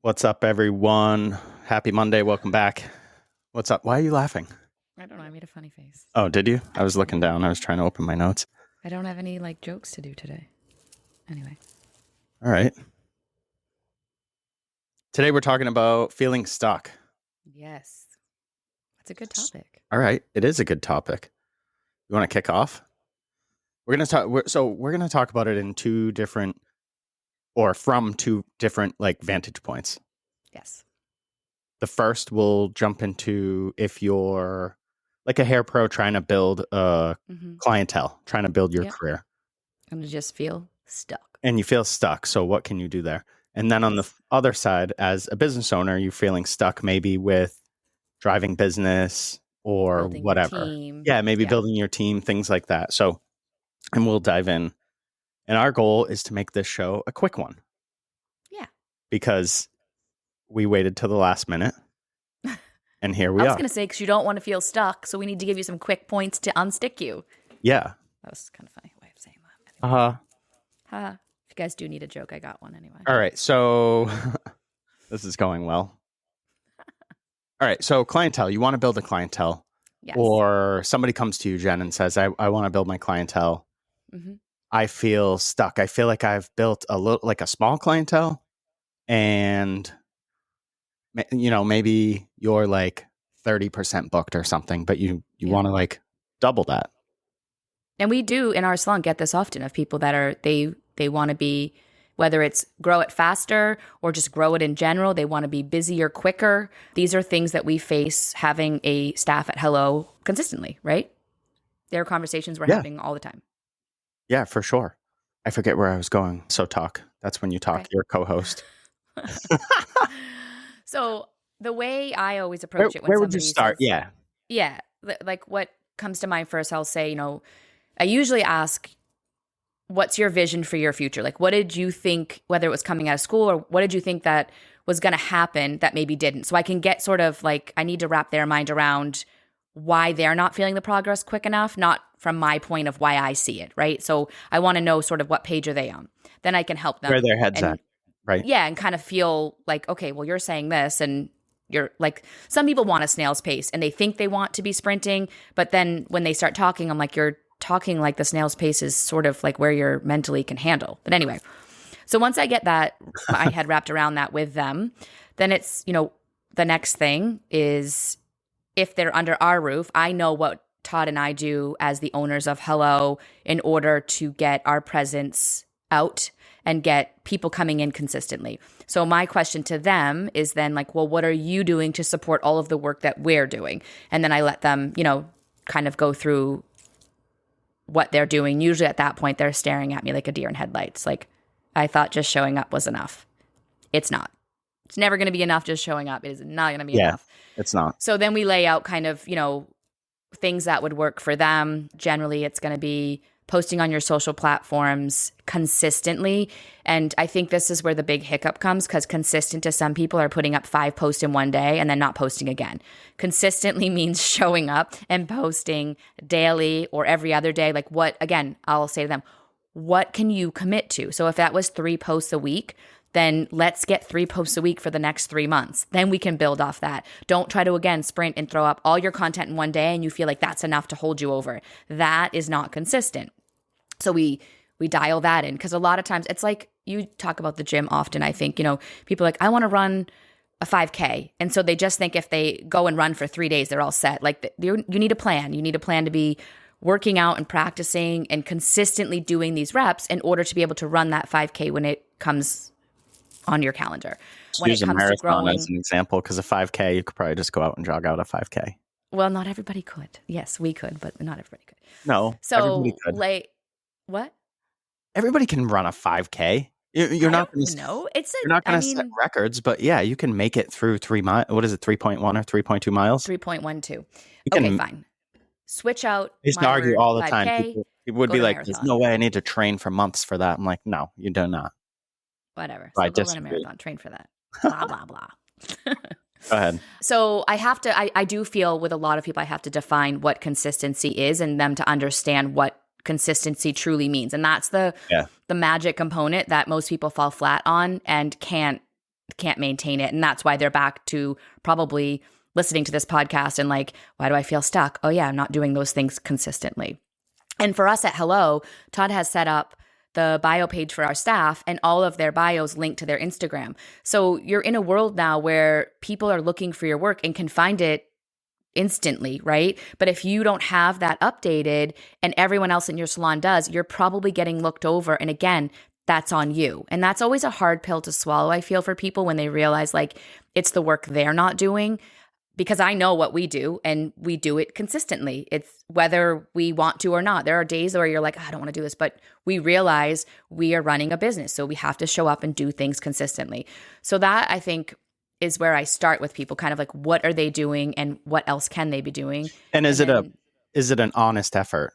What's up, everyone? Happy Monday. Welcome back. What's up? Why are you laughing? I don't know. I made a funny face. Oh, did you? I was looking down. I was trying to open my notes. I don't have any jokes to do today. Anyway. All right. Today we're talking about feeling stuck. Yes. That's a good topic. All right. It is a good topic. You want to kick off? We're going to talk about it in from two different vantage points. Yes. The first we'll jump into if you're like a hair pro trying to build a clientele, trying to build your career. And you just feel stuck. And you feel stuck. So what can you do there? And then on the other side, as a business owner, you're feeling stuck maybe with driving business or Building whatever. team. Yeah, maybe building your team, things like that. So, and we'll dive in. And our goal is to make this show a quick one. Yeah. Because we waited till the last minute. And here we are. I was going to say, because you don't want to feel stuck. So we need to give you some quick points to unstick you. Yeah. That was kind of funny way of saying that. Anyway. If you guys do need a joke, I got one anyway. All right. So this is going well. All right. So clientele, you want to build a clientele. Yes. Or somebody comes to you, Jen, and says, I want to build my clientele. Mm-hmm. I feel stuck. I feel like I've built a small clientele, and maybe you're 30% booked or something, but you want to double that. And we do in our salon get this often of people that are, they want to be, whether it's grow it faster or just grow it in general, they want to be busier, quicker. These are things that we face having a staff at Hello consistently, right? There are conversations we're having all the time. Yeah, for sure. I forget where I was going. So talk. That's when you talk. Okay. You're co-host. So the way I always approach it when where would you start? Says, yeah. Like what comes to mind first, I'll say, I usually ask, what's your vision for your future? Like, what did you think, whether it was coming out of school or what did you think that was going to happen that maybe didn't? So I can get sort of I need to wrap their mind around why they're not feeling the progress quick enough, not from my point of why I see it, right? So I want to know sort of what page are they on. Then I can help them. Where their head's at, right? Yeah, and kind of feel okay, well, you're saying this and you're some people want a snail's pace and they think they want to be sprinting, but then when they start talking, I'm like, you're talking the snail's pace is sort of where you're mentally can handle. But anyway, so once I get that, I had wrapped around that with them, then it's, the next thing is if they're under our roof, I know what Todd and I do as the owners of Hello in order to get our presence out and get people coming in consistently. So my question to them is then well, what are you doing to support all of the work that we're doing? And then I let them, kind of go through what they're doing. Usually at that point, they're staring at me like a deer in headlights. I thought just showing up was enough. It's not. It's never going to be enough just showing up. It is not going to be enough. It's not. So then we lay out kind of, things that would work for them. Generally, it's going to be posting on your social platforms consistently. And I think this is where the big hiccup comes, because consistent to some people are putting up 5 posts in one day and then not posting again. Consistently means showing up and posting daily or every other day. Again, I'll say to them, what can you commit to? So if that was 3 posts a week, then let's get 3 posts a week for the next 3 months. Then we can build off that. Don't try to, again, sprint and throw up all your content in one day and you feel like that's enough to hold you over. That is not consistent. So we dial that in, because a lot of times it's you talk about the gym often. I think, people are I want to run a 5K. And so they just think if they go and run for 3 days, they're all set. You need a plan. You need a plan to be working out and practicing and consistently doing these reps in order to be able to run that 5K when it comes on your calendar. When use it comes a marathon to growing, as an example, because a 5K, you could probably just go out and jog out a 5K. Well, not everybody could. Yes, we could, but not everybody could. No, so everybody could. What? Everybody can run a 5K. You're not going to know. You're not going to set records, but yeah, you can make it through 3 miles. What is it? 3.1 or 3.2 miles? 3.12. Okay, fine. Switch out. I used to argue all the time. 5K, people would be like, "There's no way I need to train for months for that." I'm like, "No, you do not." Whatever. So go run a marathon. Train for that. Blah blah blah. Go ahead. So I do feel with a lot of people, I have to define what consistency is and them to understand what consistency truly means. And that's the magic component that most people fall flat on and can't can't maintain it. And that's why they're back to probably listening to this podcast and like, why do I feel stuck? Oh yeah, I'm not doing those things consistently. And for us at Hello, Todd has set up the bio page for our staff, and all of their bios link to their Instagram. So you're in a world now where people are looking for your work and can find it instantly, right? But if you don't have that updated and everyone else in your salon does, you're probably getting looked over. And again, that's on you. And that's always a hard pill to swallow, I feel, for people when they realize like it's the work they're not doing. Because I know what we do and we do it consistently. It's whether we want to or not. There are days where you're like, I don't want to do this, but we realize we are running a business. So we have to show up and do things consistently. So that I think is where I start with people, kind of like, what are they doing and what else can they be doing? And And then is it an honest effort?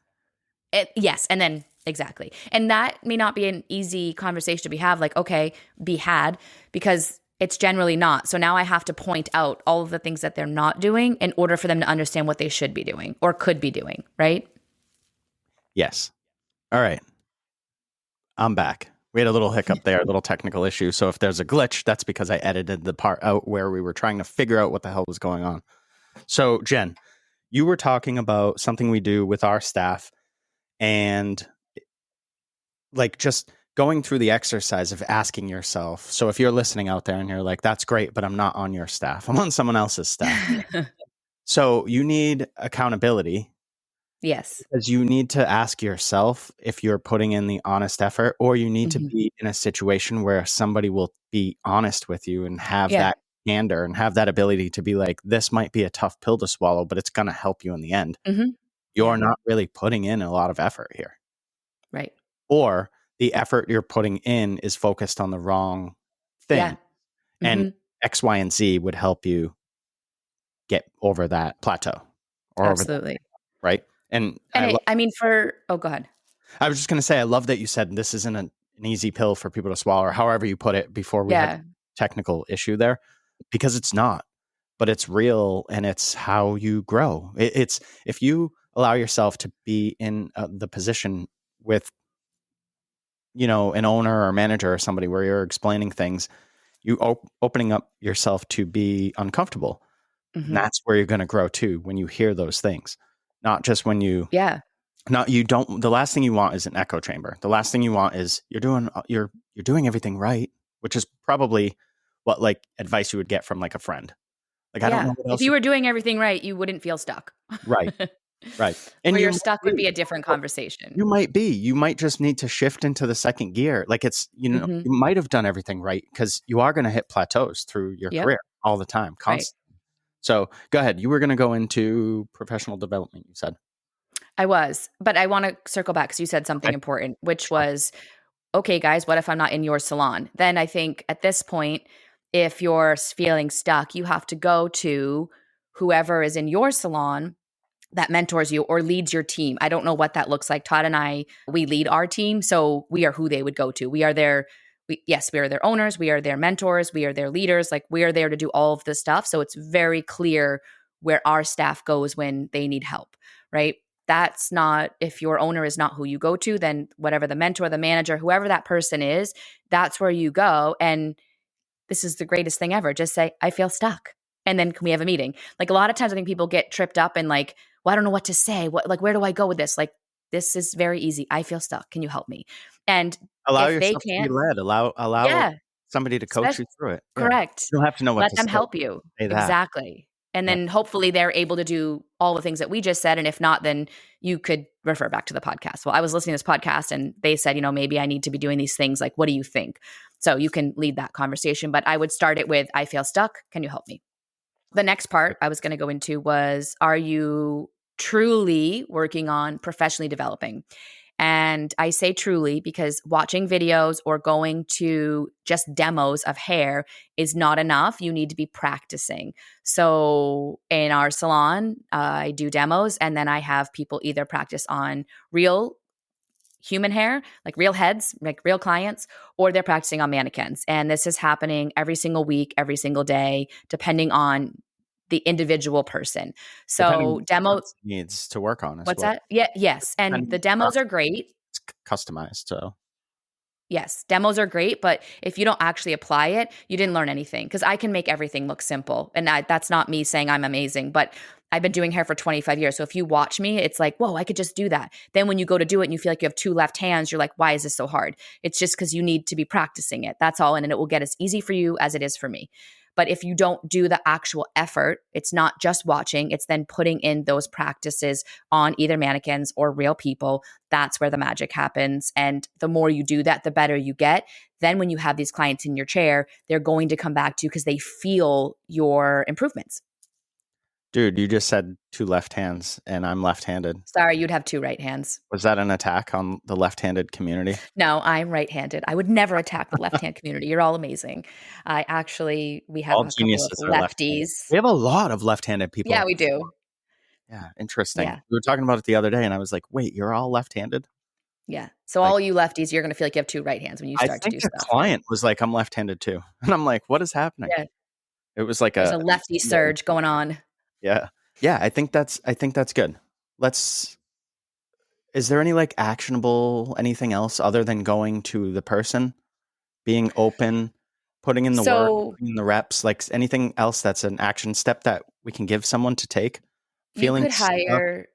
yes. And then exactly. And that may not be an easy conversation to be have, like, okay, be had, because it's generally not. So now I have to point out all of the things that they're not doing in order for them to understand what they should be doing or could be doing, right? Yes. All right. I'm back. We had a little hiccup there, a little technical issue. So if there's a glitch, that's because I edited the part out where we were trying to figure out what the hell was going on. So Jen, you were talking about something we do with our staff and like just going through the exercise of asking yourself. So if you're listening out there and you're like, that's great, but I'm not on your staff, I'm on someone else's staff. So you need accountability. Yes. Because you need to ask yourself if you're putting in the honest effort, or you need to be in a situation where somebody will be honest with you and have that candor and have that ability to be like, this might be a tough pill to swallow, but it's going to help you in the end. You're not really putting in a lot of effort here. Right. Or the effort you're putting in is focused on the wrong thing. And X, Y, and Z would help you get over that plateau or Absolutely. over that, right? And I mean, go ahead. I was just going to say, I love that you said this isn't an easy pill for people to swallow, or however you put it before we had a technical issue there, because it's not, but it's real and it's how you grow. It's if you allow yourself to be in the position with, you know, an owner or manager or somebody where you're explaining things, you opening up yourself to be uncomfortable. And that's where you're going to grow too, when you hear those things, not just when you, the last thing you want is an echo chamber. The last thing you want is you're doing everything right, which is probably what like advice you would get from like a friend. Like, I don't know what else. If you were doing everything right, you wouldn't feel stuck. Right. And where you're stuck would be a different conversation. You might just need to shift into the second gear. Like it's, you know, you might have done everything right because you are going to hit plateaus through your career all the time, constantly. Right. So go ahead. You were going to go into professional development, you said. I was, but I want to circle back because you said something important, which was, okay, guys, what if I'm not in your salon? Then I think at this point, if you're feeling stuck, you have to go to whoever is in your salon that mentors you or leads your team. I don't know what that looks like. Todd and I, we lead our team. So we are who they would go to. We are their owners. We are their mentors. We are their leaders. Like we are there to do all of this stuff. So it's very clear where our staff goes when they need help, right? That's not, if your owner is not who you go to, then whatever the mentor, the manager, whoever that person is, that's where you go. And this is the greatest thing ever. Just say, I feel stuck. And then can we have a meeting? Like a lot of times I think people get tripped up and like, well, I don't know what to say. Where do I go with this? Like, this is very easy. I feel stuck. Can you help me? And allow yourself to be led. Allow somebody to coach you through it. Correct. You don't have to know what to say. Let them help you. Exactly. And then hopefully they're able to do all the things that we just said. And if not, then you could refer back to the podcast. Well, I was listening to this podcast and they said, you know, maybe I need to be doing these things. Like, what do you think? So you can lead that conversation. But I would start it with, I feel stuck. Can you help me? The next part I was going to go into was, are you truly working on professionally developing? And I say truly because watching videos or going to just demos of hair is not enough. You need to be practicing. So in our salon, I do demos and then I have people either practice on real human hair, like real heads, like real clients, or they're practicing on mannequins. And this is happening every single week, every single day, depending on the individual person. So demo needs to work on as well. What's that? Yeah, yes. And the demos are great. Customized. So. Yes, demos are great, but if you don't actually apply it, you didn't learn anything. Because I can make everything look simple. And that's not me saying I'm amazing, but I've been doing hair for 25 years. So if you watch me, it's like, whoa, I could just do that. Then when you go to do it and you feel like you have two left hands, you're like, why is this so hard? It's just because you need to be practicing it. That's all. And it will get as easy for you as it is for me. But if you don't do the actual effort, it's not just watching, it's then putting in those practices on either mannequins or real people. That's where the magic happens. And the more you do that, the better you get. Then when you have these clients in your chair, they're going to come back to you because they feel your improvements. Dude, you just said two left hands and I'm left-handed. Sorry, you'd have two right hands. Was that an attack on the left-handed community? No, I'm right-handed. I would never attack the left-hand community. You're all amazing. We have All a couple of geniuses are left-handed. lefties. We have a lot of left-handed Yeah, people. we do. Yeah, interesting. Yeah. We were talking about it the other day and I was like, wait, you're all left-handed? Yeah. So Like, all you lefties, you're going to feel like you have two right hands when you I start to think do a stuff, right? client was like, I'm left-handed too. And I'm like, what is happening? Yeah. It was like There's a a lefty surge going on. yeah. Yeah, I think that's good. Let's Is there any like actionable anything else other than going to the person, being open, putting in the work, So putting in the reps, like anything else that's an action step that we can give someone to take? you Feeling could stuck? hire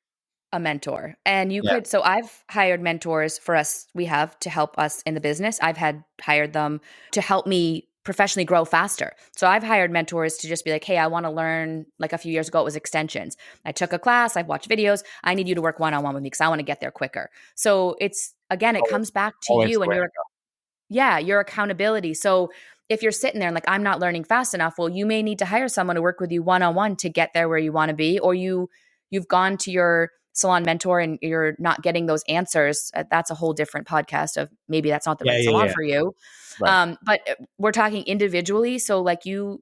a mentor. And Yeah. so I've hired mentors for us, we have to help us in the business. I've hired them to help me professionally grow faster. So I've hired mentors to just be like, hey, I want to learn. Like a few years ago, it was extensions. I took a class, I've watched videos. I need you to work one on one with me because I want to get there quicker. So it Always, comes back to always you the and way to your accountability. So if you're sitting there and like, I'm not learning fast enough, well, you may need to hire someone to work with you one on one to get there where you want to be, or you've gone to your salon mentor and you're not getting those answers. That's a whole different podcast of maybe that's not the Yeah, right yeah, salon yeah. for you. Right. But we're talking individually. So like you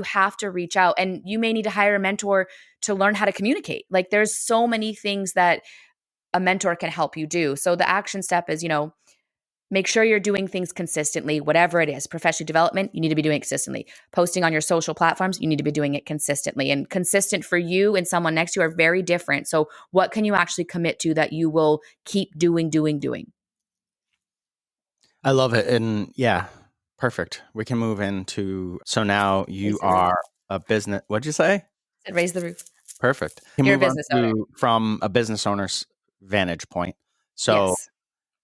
have to reach out and you may need to hire a mentor to learn how to communicate. Like there's so many things that a mentor can help you do. So the action step is, make sure you're doing things consistently, whatever it is. Professional development, you need to be doing it consistently. Posting on your social platforms, you need to be doing it consistently. And consistent for you and someone next to you are very different. So, what can you actually commit to that you will keep doing? I love it. And yeah, perfect. We can move into so now you Raise the roof. are a business. What'd you say? Said raise the roof. Perfect. We can You're a move on business owner. to from a business owner's vantage point. So Yes.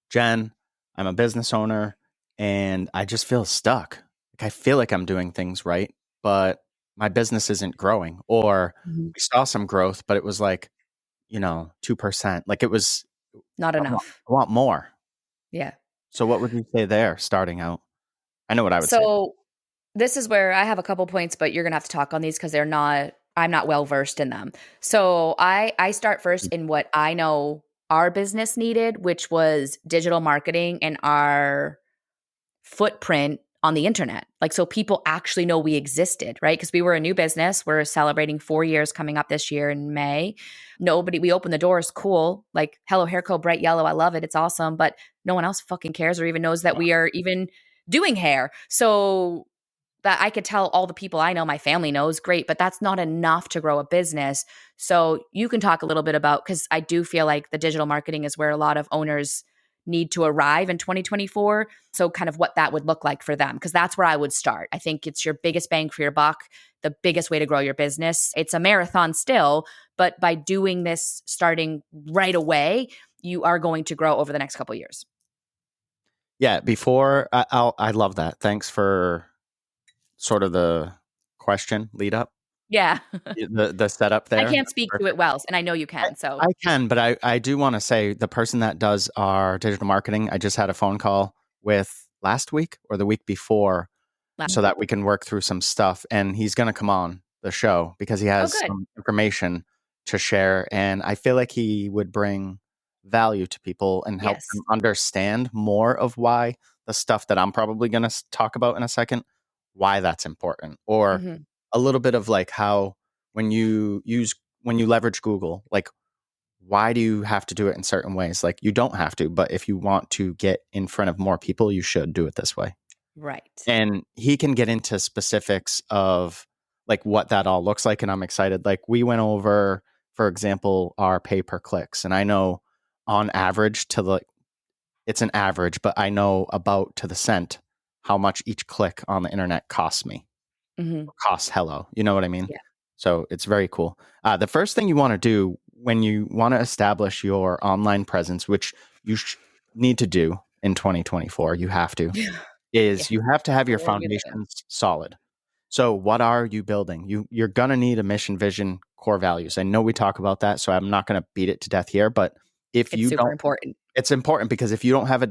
Jen, I'm a business owner and I just feel stuck. Like I feel like I'm doing things right, but my business isn't growing. Or Mhm. we saw some growth, but it was like, 2%. Like it was, Not I want, enough. I want more. Yeah. So what would you say there starting out? I know what I would say. So, this is where I have a couple points, but you're gonna have to talk on these because I'm not well versed in them. So I start first in what I know our business needed, which was digital marketing and our footprint on the internet. Like so people actually know we existed, right? Because we were a new business. We're celebrating 4 years coming up this year in May. We opened the doors, cool. Like Hello Hair Co, bright yellow. I love it. It's awesome. But no one else fucking cares or even knows that we are even doing hair. So that I could tell all the people I know, my family knows, great, but that's not enough to grow a business. So you can talk a little bit about, because I do feel like the digital marketing is where a lot of owners need to arrive in 2024. So kind of what that would look like for them, because that's where I would start. I think it's your biggest bang for your buck, the biggest way to grow your business. It's a marathon still, but by doing this starting right away, you are going to grow over the next couple of years. Yeah, before I love that. Thanks for sort of the question lead up, Yeah. the setup I there. can't speak to it well, and I know you I, can. So I can, but I do want to say the person that does our digital marketing, I just had a phone call with last week or the week before so that we can work through some stuff. And he's going to come on the show because he oh, has good. some information to share. And I feel like he would bring value to people and help Yes. them understand more of why the stuff that I'm probably going to talk about in a second, why that's important, or Mhm. a little bit of like how when you leverage Google, like why do you have to do it in certain ways? Like you don't have to, but if you want to get in front of more people, you should do it this way. Right. And he can get into specifics of like what that all looks like. And I'm excited. Like we went over, for example, our pay per clicks. And I know on average to it's an average, but I know about to the cent how much each click on the internet costs me. Mm-hmm. Costs hello. You know what I mean? Yeah. So it's very cool. The first thing you want to do when you want to establish your online presence, which you need to do in 2024, you have to, Yeah. is you have to have your We're already there. foundations solid. So what are you building? You're going to need a mission, vision, core values. I know we talk about that, so I'm not going to beat it to death here, but if It's you super don't, important. it's important because if you don't have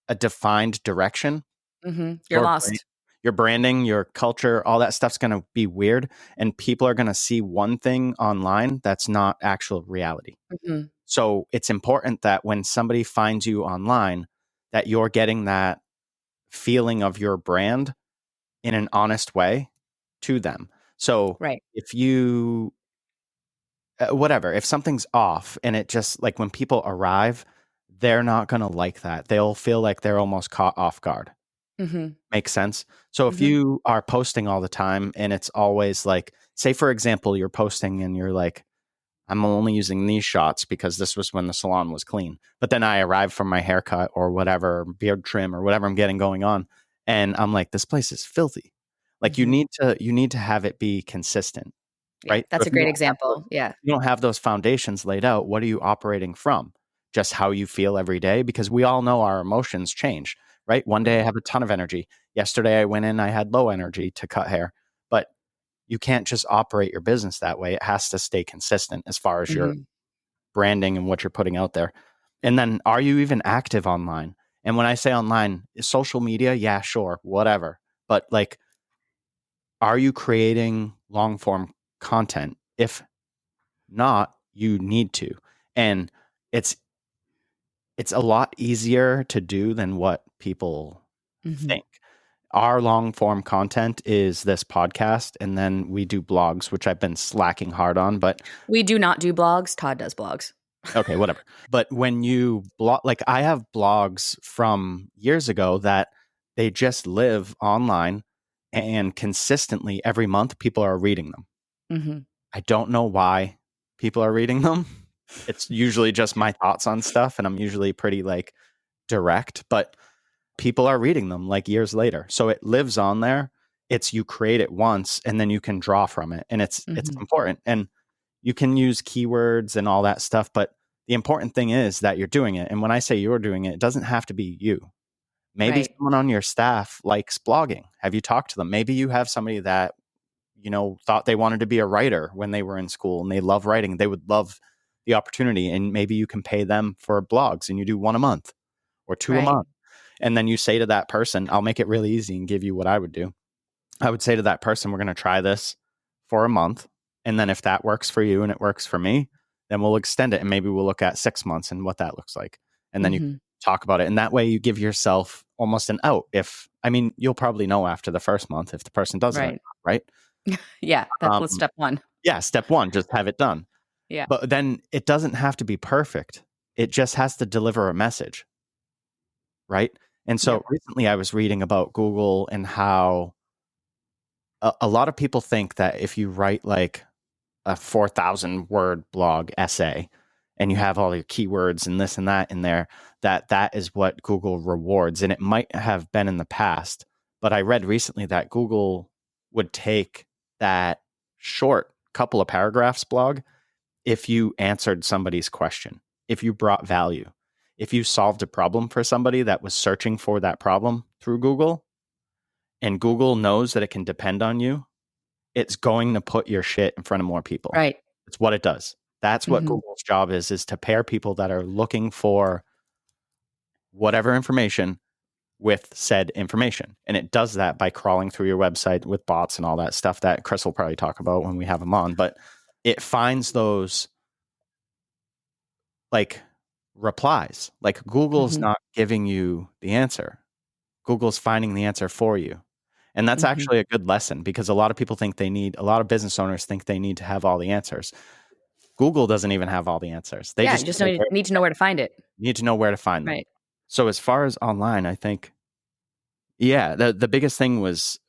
a defined direction, Mm-hmm. You're your lost. your branding, your culture, all that stuff's going to be weird, and people are going to see one thing online that's not actual reality. Mm-hmm. So it's important that when somebody finds you online, that you're getting that feeling of your brand in an honest way to them. So Right. if you whatever, if something's off and it just like when people arrive, they're not going to like that. They'll feel like they're almost caught off guard. Mm-hmm. Makes sense. So if Mm-hmm. you are posting all the time and it's always like, say, for example, you're posting and you're like, I'm only using these shots because this was when the salon was clean. But then I arrive from my haircut or whatever, beard trim or whatever I'm getting going on. And I'm like, this place is filthy. Like Mm-hmm. you need to have it be consistent, Yeah. right? So That's a great example. Yeah. if you don't have those foundations laid out, what are you operating from? Just how you feel every day? Because we all know our emotions change, right? One day I have a ton of energy. Yesterday I went in, I had low energy to cut hair. But you can't just operate your business that way. It has to stay consistent as far as your Mm-hmm. branding and what you're putting out there. And then are you even active online? And when I say online, social media, yeah, sure, whatever. But like, are you creating long form content? If not, you need to. And it's it's a lot easier to do than what people Mm-hmm. think. Our long form content is this podcast, and then we do blogs, which I've been slacking hard on, but We do not do blogs. Todd does blogs. okay, whatever. But when you blog, like I have blogs from years ago that they just live online and consistently every month people are reading them. Mm-hmm. I don't know why people are reading them. It's usually just my thoughts on stuff, and I'm usually pretty like direct, but people are reading them like years later. So it lives on there. It's you create it once and then you can draw from it. And it's Mm-hmm. important. And you can use keywords and all that stuff, but the important thing is that you're doing it. And when I say you're doing it, it doesn't have to be you. Maybe Right. someone on your staff likes blogging. Have you talked to them? Maybe you have somebody that, you know, thought they wanted to be a writer when they were in school and they love writing. They would love the opportunity. And maybe you can pay them for blogs and you do one a month or two a Right. month. And then you say to that person, I'll make it really easy and give you what I would do. I would say to that person, we're going to try this for a month. And then if that works for you and it works for me, then we'll extend it. And maybe we'll look at 6 months and what that looks like. And then you Mm-hmm. talk about it. And that way you give yourself almost an out. I mean, you'll probably know after the first month if the person does it or not, Right. right? Yeah. That's step one. Yeah. Step one, just have it done. Yeah. But then it doesn't have to be perfect. It just has to deliver a message. Right. And so Yep. recently I was reading about Google and how a lot of people think that if you write like a 4,000 word blog essay and you have all your keywords and this and that in there, that is what Google rewards. And it might have been in the past, but I read recently that Google would take that short couple of paragraphs blog if you answered somebody's question, if you brought value, if you solved a problem for somebody that was searching for that problem through Google, and Google knows that it can depend on you, it's going to put your shit in front of more people. Right. It's what it does. That's what Mm-hmm. Google's job is to pair people that are looking for whatever information with said information. And it does that by crawling through your website with bots and all that stuff that Chris will probably talk about when we have him on. But it finds those like replies. Like Google's Mm-hmm. not giving you the answer. Google's finding the answer for you. And that's Mm-hmm. actually a good lesson because a lot of people think a lot of business owners think they need to have all the answers. Google doesn't even have all the answers. They Yeah. just You just need to know where to find it. need to know where to find them. Right. So as far as online, I think, yeah, the biggest thing was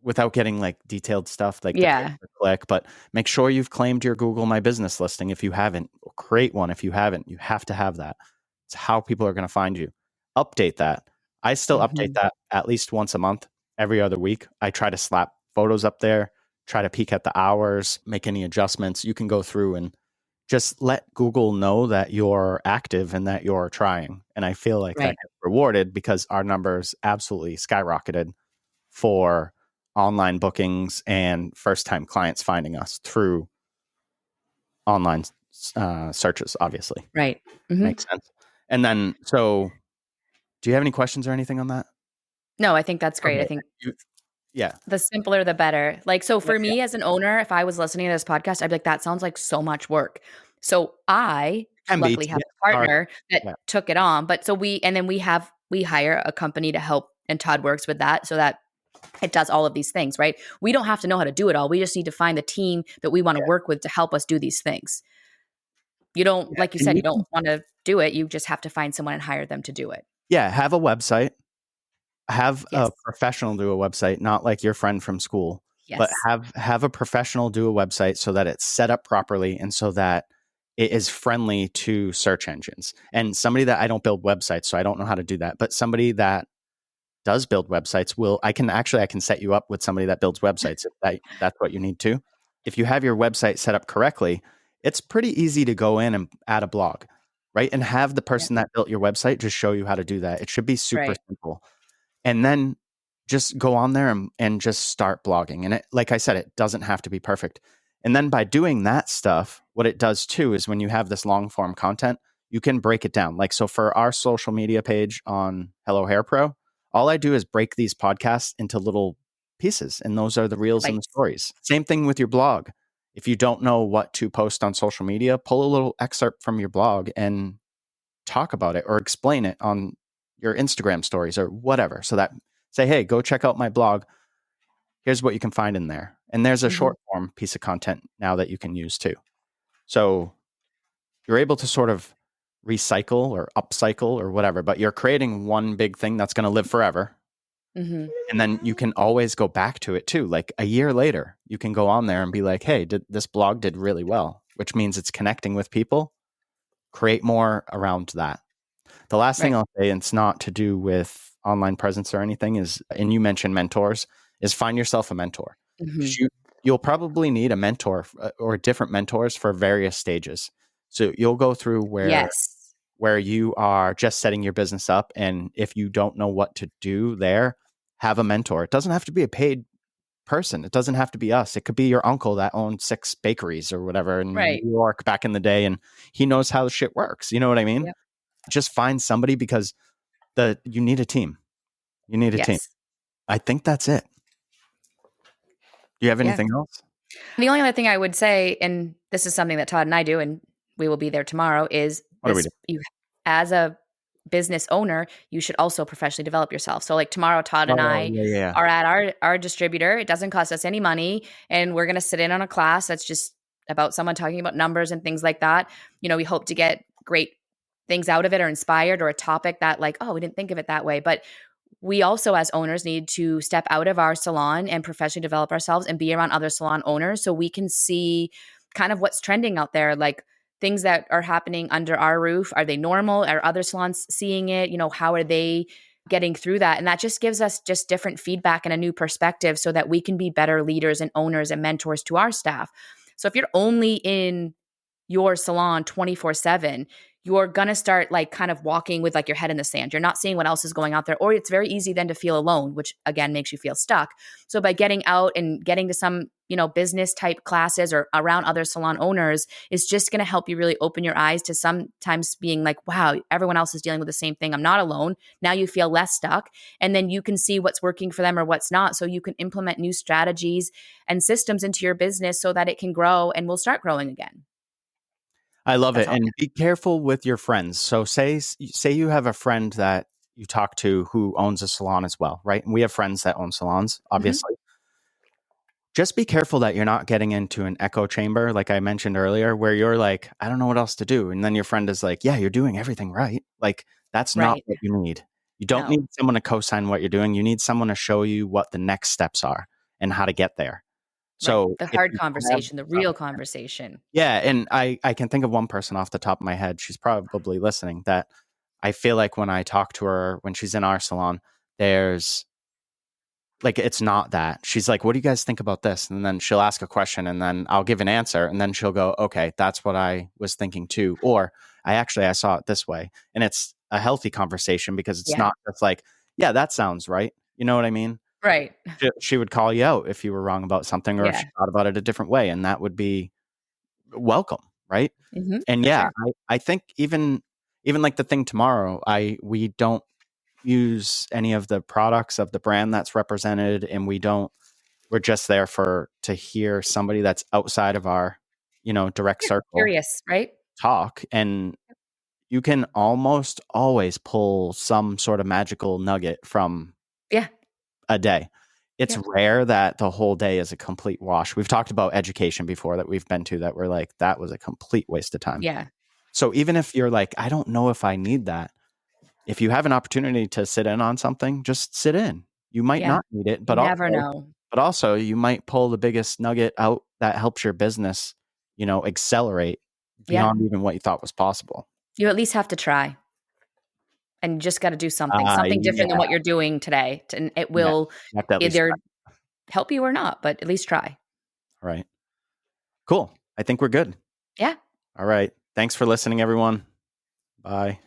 without getting like detailed stuff like the pay Yeah. per click, but make sure you've claimed your Google My Business listing if you haven't, or create one if you haven't. You have to have that. It's how people are going to find you. Update that. I still update that at least once a month, every other week. I try to slap photos up there, try to peek at the hours, make any adjustments. You can go through and just let Google know that you're active and that you're trying. And I feel like that gets rewarded because our numbers absolutely skyrocketed for online bookings and first time clients finding us through online searches, obviously. Right. Makes sense. And then, so do you have any questions or anything on that? No, I think that's great. Okay. I think Yeah. the simpler, the better. Like, so for me as an owner, if I was listening to this podcast, I'd be like, that sounds like so much work. So I Can be. luckily have Yeah. a partner that Yeah. took it on. But so we hire a company to help, and Todd works with that so that it does all of these things, right? We don't have to know how to do it all. We just need to find the team that we want to work with to help us do these things. You don't, Yeah. like you said, you don't want to do it. You just have to find someone and hire them to do it. Yeah. Have a website. Have Yes. a professional do a website, not like your friend from school, but Yes. have a professional do a website so that it's set up properly and so that it is friendly to search engines. And somebody that I don't build websites, so I don't know how to do that, but somebody that does build websites I can set you up with somebody that builds websites if that's what you need to. If you have your website set up correctly, it's pretty easy to go in and add a blog, right? And have the person that built your website just show you how to do that. It should be super simple. And then just go on there and just start blogging. And it, like I said, it doesn't have to be perfect. And then by doing that stuff, what it does too is when you have this long form content, you can break it down. Like, so for our social media page on Hello Hair Pro, all I do is break these podcasts into little pieces. And those are the reels and the stories. Same thing with your blog. If you don't know what to post on social media, pull a little excerpt from your blog and talk about it or explain it on your Instagram stories or whatever. So that say, hey, go check out my blog. Here's what you can find in there. And there's a short form piece of content now that you can use too. So you're able to sort of recycle or upcycle or whatever, but you're creating one big thing that's going to live forever. And then you can always go back to it too. Like a year later, you can go on there and be like, hey, this blog did really well, which means it's connecting with people. Create more around that. The last thing I'll say, and it's not to do with online presence or anything, is, and you mentioned mentors, is find yourself a mentor. You'll probably need a mentor or different mentors for various stages. So you'll go through where you are just setting your business up. And if you don't know what to do there, have a mentor. It doesn't have to be a paid person. It doesn't have to be us. It could be your uncle that owned 6 bakeries or whatever in New York back in the day. And he knows how the shit works. You know what I mean? Yep. Just find somebody because you need a team. You need a team. I think that's it. Do you have anything else? The only other thing I would say, and this is something that Todd and I do, and we will be there tomorrow, is as a business owner, you should also professionally develop yourself. So like tomorrow, Todd and I are at our distributor. It doesn't cost us any money. And we're going to sit in on a class that's just about someone talking about numbers and things like that. You know, we hope to get great things out of it or inspired or a topic that like, oh, we didn't think of it that way. But we also as owners need to step out of our salon and professionally develop ourselves and be around other salon owners so we can see kind of what's trending out there. Like things that are happening under our roof. Are they normal? Are other salons seeing it? You know, how are they getting through that? And that just gives us just different feedback and a new perspective so that we can be better leaders and owners and mentors to our staff. So if you're only in your salon 24/7, you're going to start like kind of walking with like your head in the sand. You're not seeing what else is going out there, or it's very easy then to feel alone, which again makes you feel stuck. So by getting out and getting to some, you know, business type classes or around other salon owners is just going to help you really open your eyes to sometimes being like, wow, everyone else is dealing with the same thing. I'm not alone. Now you feel less stuck. And then you can see what's working for them or what's not. So you can implement new strategies and systems into your business so that it can grow and will start growing again. I love it. And be careful with your friends. So say you have a friend that you talk to who owns a salon as well, right? And we have friends that own salons, obviously. Just be careful that you're not getting into an echo chamber, like I mentioned earlier, where you're like, I don't know what else to do. And then your friend is like, yeah, you're doing everything right. Like, that's not what you need. You don't need someone to co-sign what you're doing. You need someone to show you what the next steps are and how to get there. So the hard conversation, the real conversation. Yeah. And I can think of one person off the top of my head. She's probably listening that I feel like when I talk to her, when she's in our salon, there's like, it's not that. She's like, what do you guys think about this? And then she'll ask a question and then I'll give an answer. And then she'll go, okay, that's what I was thinking too. Or I saw it this way. And it's a healthy conversation because it's Yeah. not just like, yeah, that sounds right. You know what I mean? Right. She would call you out if you were wrong about something or if Yeah. she thought about it a different way. And that would be welcome. Right. And For yeah, sure. I think even like the thing tomorrow, we don't use any of the products of the brand that's represented, and we're just there to hear somebody that's outside of our, direct Yeah. circle Curious, right? talk. And you can almost always pull some sort of magical nugget from Yeah. a day. It's Yeah. rare that the whole day is a complete wash. We've talked about education before that we've been to that we're like, that was a complete waste of time. Yeah. So even if you're like, I don't know if I need that, if you have an opportunity to sit in on something, just sit in. You might Yeah. not need it, You never know. but also you might pull the biggest nugget out that helps your business, accelerate Yeah. beyond even what you thought was possible. You at least have to try. And you just got to do something different than Yeah, what you're doing today. And it yeah. will You have to at least either try. help you or not, but at least try. Right. Cool. I think we're good. Yeah. All right. Thanks for listening, everyone. Bye.